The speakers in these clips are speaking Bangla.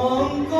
অঙ্গ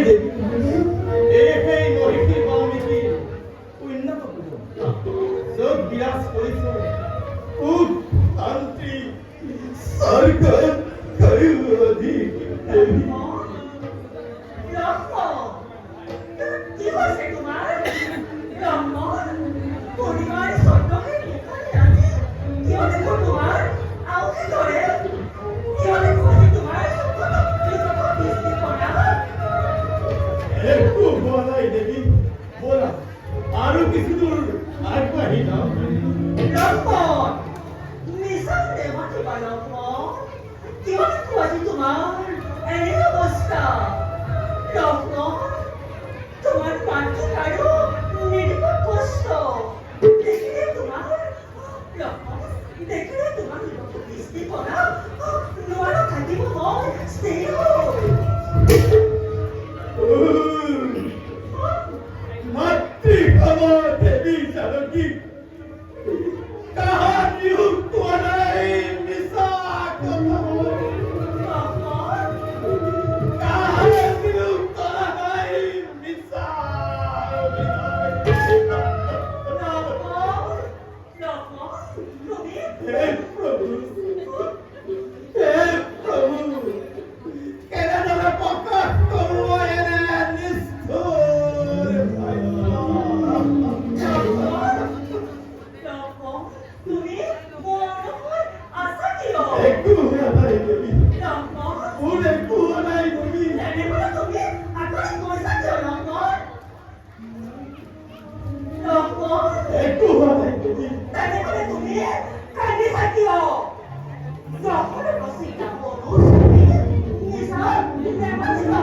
দেবী এই মহিষী বাল্মীকি উন্নত যোগ বিরাজ করিছ উঠ শান্তি স্বর্গ কৈবধি দেবী কি হয়েছে তোমার? ব্রাহ্মণ পরিবার সত্যকে এখানে আছে। কেউ দেখো তোমার আউকে ধরে কেউ দেখো তোমার বৃষ্টি পড়া একটু বলাই দেবী বলা আরো কিছু দূর আগবাহি না ব্রাহ্মণ মিশন দেওয়াতে ব্রাহ্মণ কেউ দেখো আছে তোমার এনে অবস্থা ব্রাহ্মণ তোমার পার্থ কারো নির্ভর কষ্ট দেখলে তোমার দেখলে তোমার বৃষ্টি পড়া নোয়ার থাকিব মন স্থির মাতৃ খবর দেবী জানকী কাহার নিয়োগ করাই মিশা কথা কাহার নিয়োগ করাই মিশা হে প্রভু হে প্রভু কেন ধরে প্রকাশ করব এনে নিষ্ঠুর তুমি মনোহর আশা দিও একটু নাই দেবী ব্রাহ্মণ একটু নাই দেবী জানে বলে তুমি আকাশ পয়সা দিও ব্রাহ্মণ একটু নাই দেবী জানে বলে তুমি কান্দি থাকিও যখন বসিটা বলো নিশা নেমাছিবা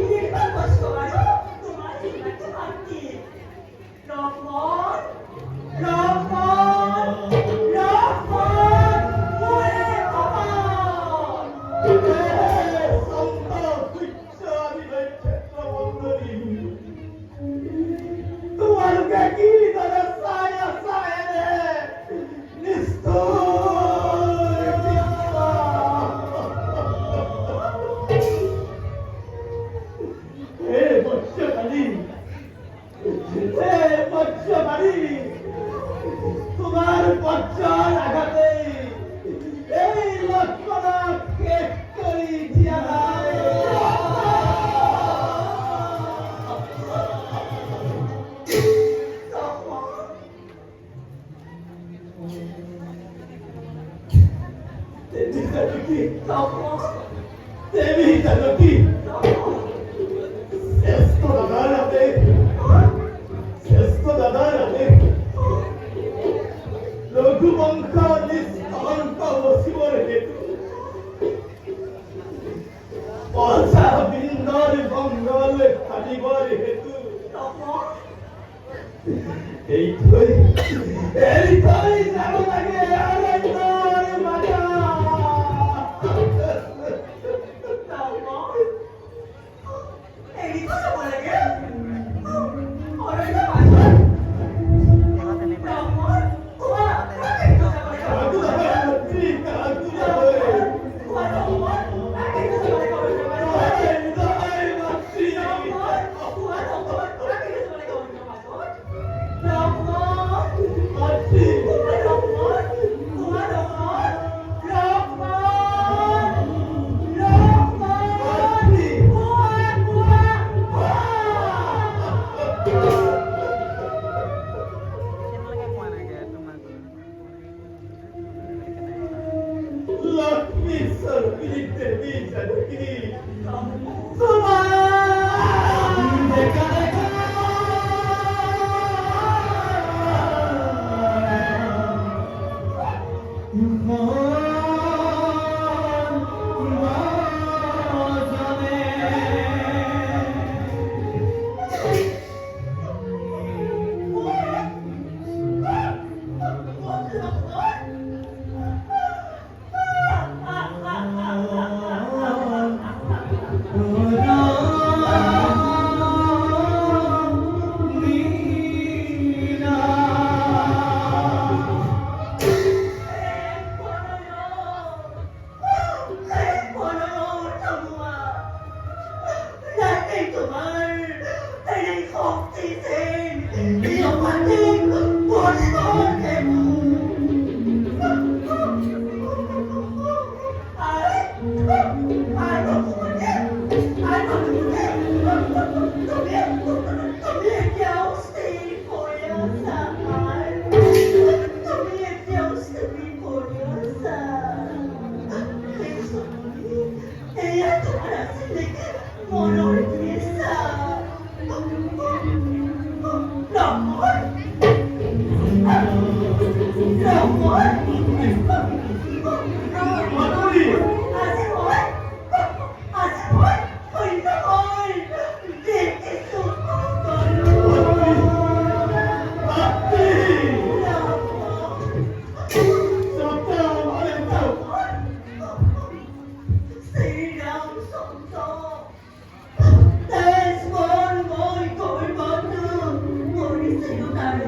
নির্বাণ কষ্ট করো তোমার জীবনকে ভাবছি ব্রাহ্মণ ব্রাহ্মণ ব্রাহ্মণ মরে কপাল তোমার কি ধরে সায়া সায়া রে নিষ্ঠুর হে বৎসকালী হে বৎসকালী তোমার বৎসর আঘাতে এই লক্ষ্মণ কেশ করি দিয়া দেবী জানকী দেবী জানকী শ্রেষ্ঠ দাদার হাতে রঘুবংশ নিষ্কলঙ্ক বসিবর হেতু পয়সা বৃন্দর মঙ্গল খালিবর হেতু এইটাই যাব লাগে আনন্দর মাজা Cái tụi ơi, đây đây không thì thêm, đi đâu mà thêm, buồn thôi thêm. Ai mà buồn nhé, ai mà buồn nhé. Tôi biết cháu xin phổi sa ai. Tôi biết cháu xin phổi sa. Ella tomará mono esa. No more. No more. 마무리. Así voy. Así voy. Hoy no voy. De que su 마무리. 앞뒤. 썩다 말했다. Silang songso. Des mon moi cõi bóng đường. Tôi siêu này.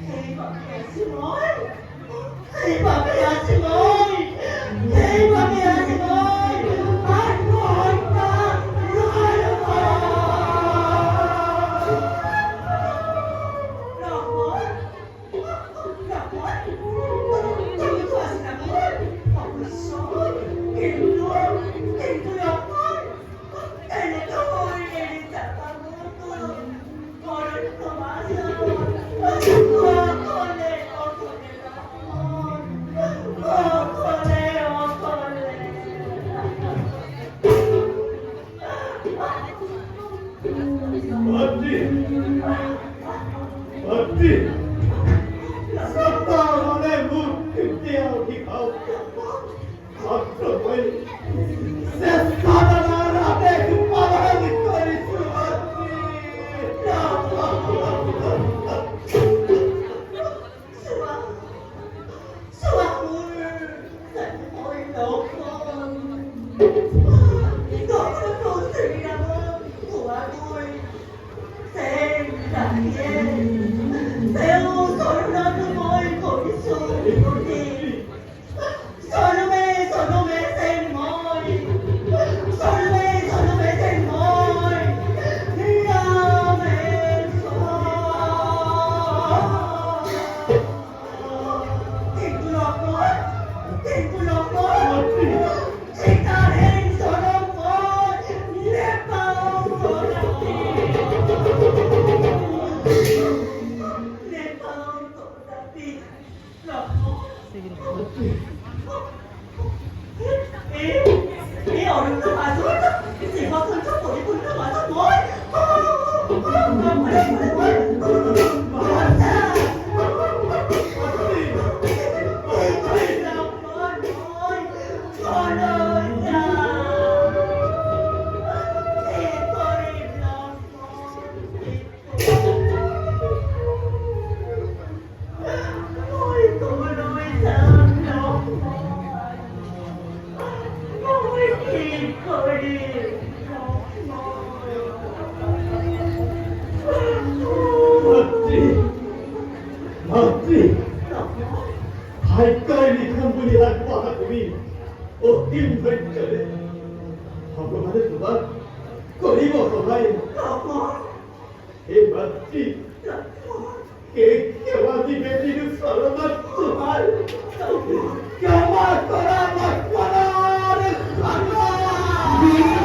Khi mà mẹ xin lỗi. Khi mà mẹ xin lỗi. Khi mà mẹ xin lỗi. Anh gọi ta. Rồi Lòng mối. Lòng mối. Tôi như tôi xin làm mối. Không số. Kim luôn. Kim tôi lòng mối. Đây là tôi. Đây là chả ta mối tôi. Con ơi con má sao. Con lên. Con lên lòng mối. Con lên. Con lên. 앞뒤. 썩다 말해 문 그때하기 가오. 앞으로 세사다 나라에 그 바람이 거리 Suah, suah mulu, dan oi lokon. Kau perlu serius, tuan oi. Sen tak ye, sen sorang oi koi suti. Sonume sen moi, sonume sen moi. Name so. Tình lọc lối, tình lọc lối. Chỉ ta hình số đông mối, nếp bao số đông đi. Nếp bao số đông đi. Lọc lối. Ý ở đừng mà xuống đó. Chỉ có thân thức của những quân nước mà thân mối. Không phải 앞뒤. 발걸이 한 분이라고 하더니 어깨 발걸에 하고만의 그만 거리고서 하이 해봤지. 깨깨와니 배지는 사람았지 말 가마 떠나 막거나를 하나